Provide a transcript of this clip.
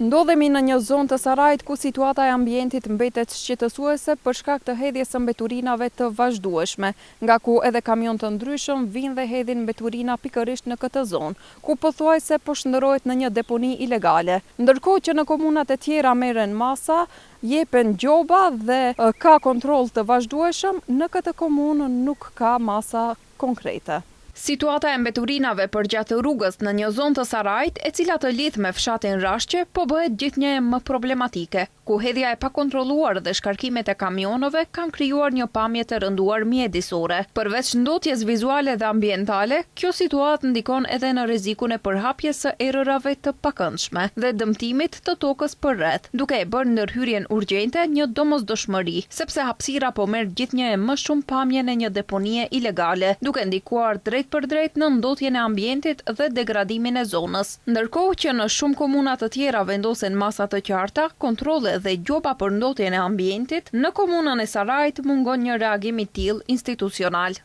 Ndodhemi në një zonë të Sarajit ku situata e ambientit mbetet shqetësuese për shkak të hedhjes së mbeturinave të vazhdueshme, nga ku edhe kamion të ndryshëm vinë dhe hedhin mbeturina pikërisht në këtë zonë, ku pothuajse po shndërrohet në një deponi ilegale. Ndërkohë që në komunat e tjera merren masa, jepen gjoba dhe ka kontroll të vazhdueshëm, në këtë komunë nuk ka masa konkrete. Situata e mbeturinave përgjatë rrugës në një zonë të Sarajit, e cila të lidh me fshatin Rashqe, po bëhet gjithnjë më problematike, ku hedhja e pakontrolluar dhe shkarkimet e kamionëve kanë krijuar një pamje të rënduar mjedisore. Përveç ndotjes vizuale dhe ambientale, kjo situatë ndikon edhe në rrezikun e përhapjes së erërave të pakëndshme dhe dëmtimit të tokës përreth, duke e bërë ndërhyrjen urgjente një domosdoshmëri, sepse hapësira po merr gjithnjë më shumë pamjen e një deponie ilegale, duke ndikuar drejt për drejt në ndotjen e ambientit dhe degradimin e zonës. Ndërkohë që në shumë komuna të tjera vendosen masa të qarta, kontrolle dhe gjoba për ndotjen e ambientit, në komunën e Sarajit mungon një reagim i tillë institucional.